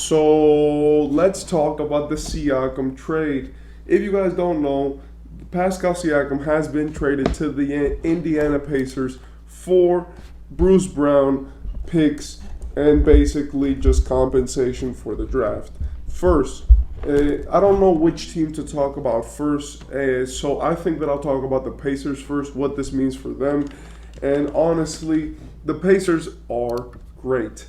So let's talk about the Siakam trade. If you guys don't know, Pascal Siakam has been traded to the Indiana Pacers for Bruce Brown picks and basically just compensation for the draft. First, I don't know which team to talk about first, so I think that I'll talk about the Pacers first, what this means for them. And honestly, the Pacers are great.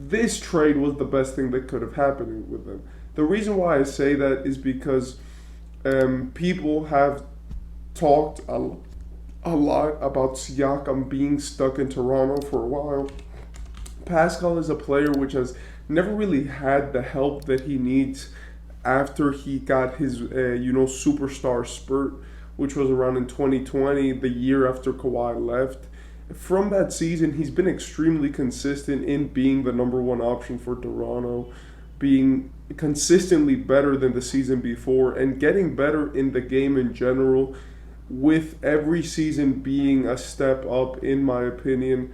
This trade was the best thing that could have happened with them. The reason why I say that is because people have talked a lot about Siakam being stuck in Toronto for a while. Pascal is a player which has never really had the help that he needs after he got his superstar spurt, which was around in 2020, the year after Kawhi left. From that season, he's been extremely consistent in being the number one option for Toronto, being consistently better than the season before, and getting better in the game in general, with every season being a step up, in my opinion,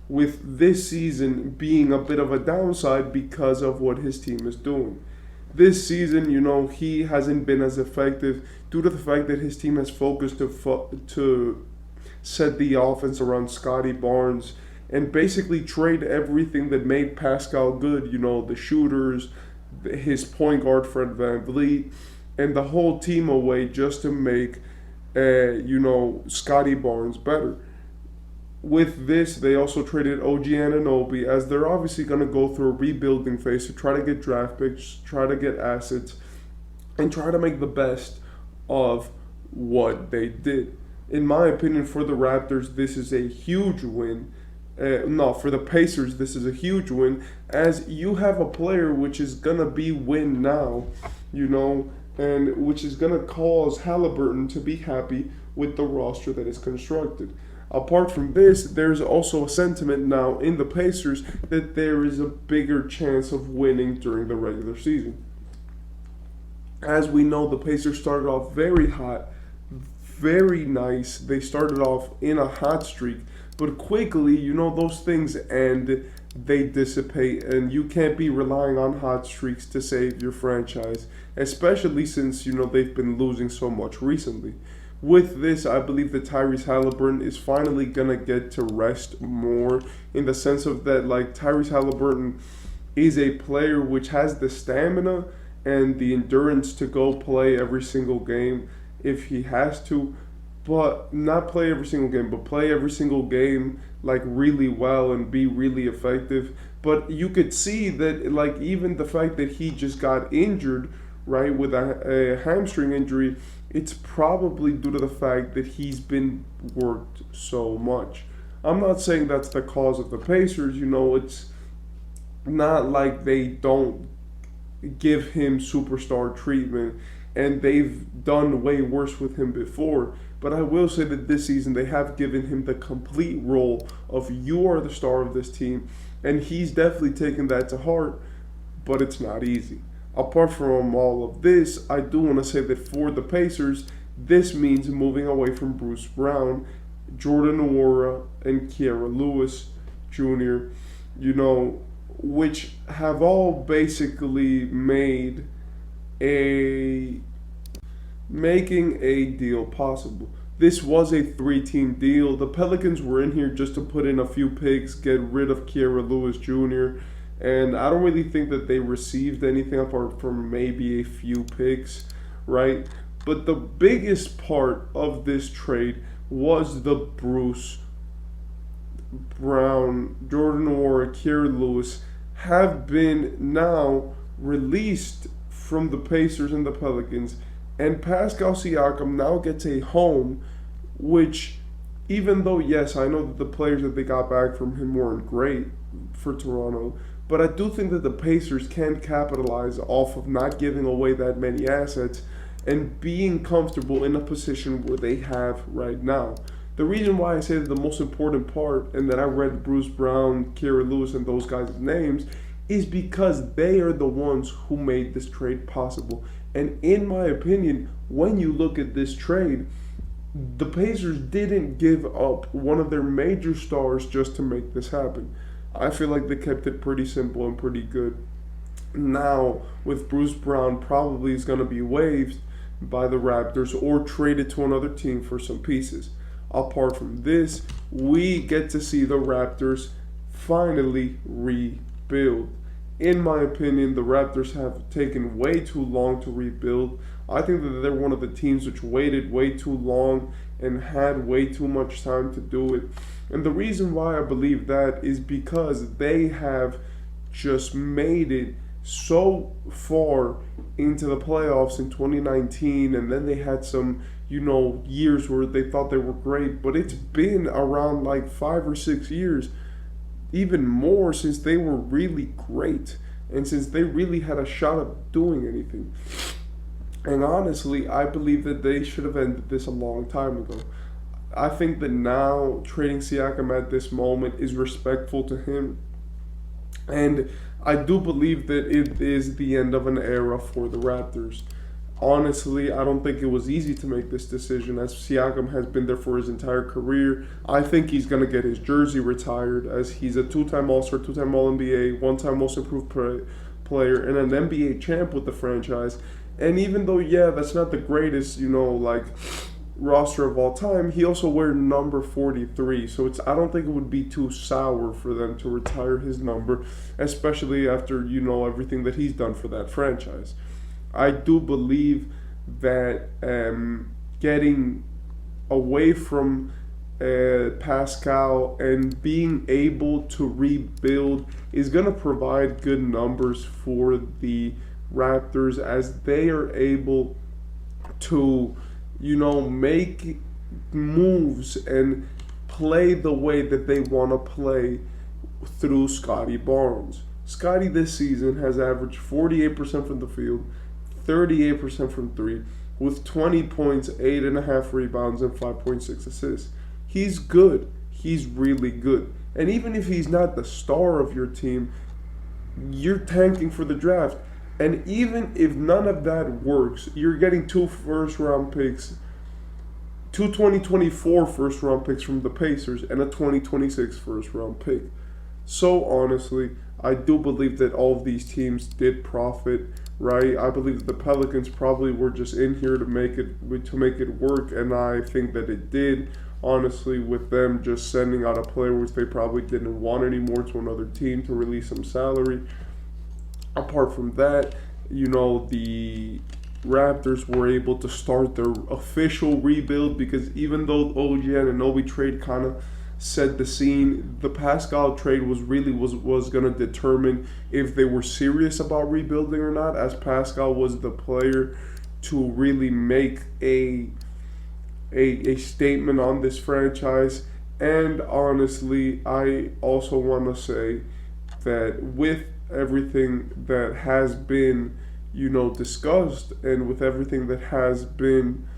with this season being a bit of a downside because of what his team is doing. This season, he hasn't been as effective due to the fact that his team has focused to set the offense around Scotty Barnes and basically trade everything that made Pascal good, the shooters, his point guard Fred VanVleet, and the whole team away just to make, Scotty Barnes better. With this, they also traded OG Anunoby, as they're obviously going to go through a rebuilding phase to try to get draft picks, try to get assets, and try to make the best of what they did. In my opinion, for the Raptors, this is a huge win. No, for the Pacers, this is a huge win, as you have a player which is going to be win now, and which is going to cause Halliburton to be happy with the roster that is constructed. Apart from this, there's also a sentiment now in the Pacers that there is a bigger chance of winning during the regular season. As we know, the Pacers started off very hot, very nice. They started off in a hot streak, but quickly, those things end, they dissipate, and you can't be relying on hot streaks to save your franchise, especially since, they've been losing so much recently. With this, I believe that Tyrese Halliburton is finally going to get to rest more, in the sense of that, Tyrese Halliburton is a player which has the stamina and the endurance to go play every single game if he has to, but not play every single game, but play every single game really well and be really effective. But you could see that even the fact that he just got injured, right, with a hamstring injury, it's probably due to the fact that he's been worked so much. I'm not saying that's the cause of the Pacers, it's not like they don't give him superstar treatment, and they've done way worse with him before. But I will say that this season they have given him the complete role of you are the star of this team, and he's definitely taken that to heart, but it's not easy. Apart from all of this, I do want to say that for the Pacers, this means moving away from Bruce Brown, Jordan Nwora, and Kira Lewis Jr., which have all basically making a deal possible. This was a 3-team deal. The Pelicans were in here just to put in a few picks, get rid of Kira Lewis Jr., and I don't really think that they received anything apart from maybe a few picks, right? But the biggest part of this trade was the Bruce Brown, Jordan Nwora, Kira Lewis have been now released from the Pacers and the Pelicans, and Pascal Siakam now gets a home, which, even though, yes, I know that the players that they got back from him weren't great for Toronto, but I do think that the Pacers can capitalize off of not giving away that many assets and being comfortable in a position where they have right now. The reason why I say that the most important part, and that I read Bruce Brown, Kira Lewis, and those guys' names, is because they are the ones who made this trade possible. And in my opinion, when you look at this trade, the Pacers didn't give up one of their major stars just to make this happen. I feel like they kept it pretty simple and pretty good. Now, with Bruce Brown, probably is going to be waived by the Raptors or traded to another team for some pieces. Apart from this, we get to see the Raptors finally rebuild. In my opinion, the Raptors have taken way too long to rebuild. I think that they're one of the teams which waited way too long and had way too much time to do it. And the reason why I believe that is because they have just made it so far into the playoffs in 2019, and then they had some, years where they thought they were great, but it's been around like 5 or 6 years, even more, since they were really great and since they really had a shot at doing anything. And honestly, I believe that they should have ended this a long time ago. I think that now trading Siakam at this moment is respectful to him, and I do believe that it is the end of an era for the Raptors. Honestly, I don't think it was easy to make this decision, as Siakam has been there for his entire career. I think he's going to get his jersey retired, as he's a two-time All-Star, two-time All-NBA, one-time Most Improved Player, and an NBA champ with the franchise. And even though, yeah, that's not the greatest, roster of all time, he also wears number 43. So I don't think it would be too sour for them to retire his number, especially after, everything that he's done for that franchise. I do believe that getting away from Pascal and being able to rebuild is going to provide good numbers for the Raptors, as they are able to, make moves and play the way that they want to play through Scotty Barnes. Scotty this season has averaged 48% from the field, 38% from three, with 20 points, 8.5 rebounds, and 5.6 assists. He's good. He's really good. And even if he's not the star of your team, you're tanking for the draft. And even if none of that works, you're getting 2 first-round picks, 2024 first-round picks from the Pacers, and a 2026 first-round pick. So honestly, I do believe that all of these teams did profit, right? I believe that the Pelicans probably were just in here to make it work, and I think that it did. Honestly, with them just sending out a player which they probably didn't want anymore to another team to release some salary. Apart from that, the Raptors were able to start their official rebuild, because even though OG Anunoby trade kind of set the scene, the Pascal trade was going to determine if they were serious about rebuilding or not, as Pascal was the player to really make a statement on this franchise. And honestly, I also want to say that with everything that has been, discussed, and with everything that has been,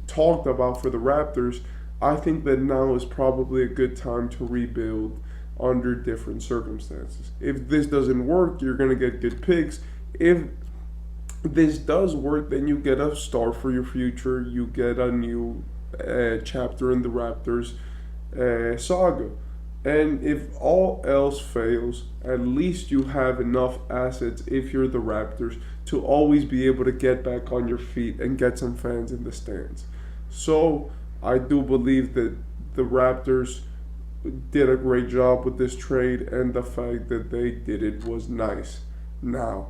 talked about for the Raptors, I think that now is probably a good time to rebuild under different circumstances. If this doesn't work, you're going to get good picks. If this does work, then you get a star for your future. You get a new chapter in the Raptors saga. And if all else fails, at least you have enough assets, if you're the Raptors, to always be able to get back on your feet and get some fans in the stands. So I do believe that the Raptors did a great job with this trade, and the fact that they did it was nice. Now,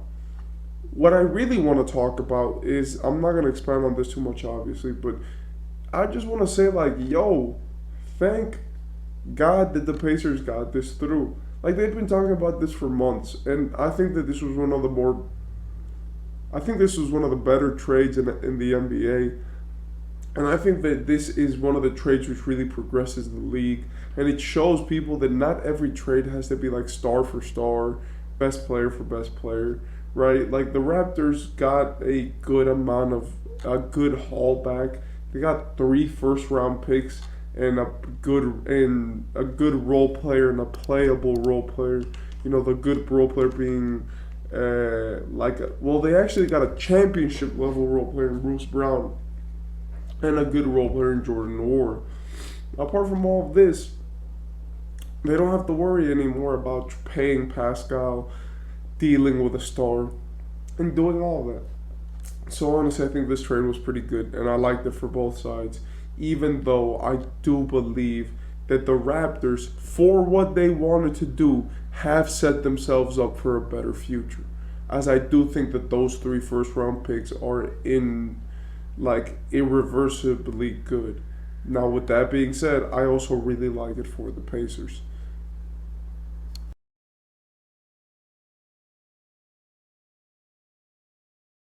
what I really want to talk about is, I'm not going to expand on this too much, obviously, but I just want to say, thank God that the Pacers got this through. They've been talking about this for months, and I think that this was one of the better trades in the NBA. And I think that this is one of the trades which really progresses the league, and it shows people that not every trade has to be star for star, best player for best player, right? The Raptors got a good haul back. They got 3 first-round picks and a good role player and a playable role player. The good role player being they actually got a championship level role player in Bruce Brown, and a good role player in Jordan Noir. Apart from all of this, They don't have to worry anymore about paying Pascal, dealing with a star, and doing all that. So honestly, I think this trade was pretty good, and I liked it for both sides. Even though I do believe that the Raptors, for what they wanted to do, have set themselves up for a better future. As I do think that those three first round picks are in like irreversibly good. Now, with that being said, I also really like it for the Pacers.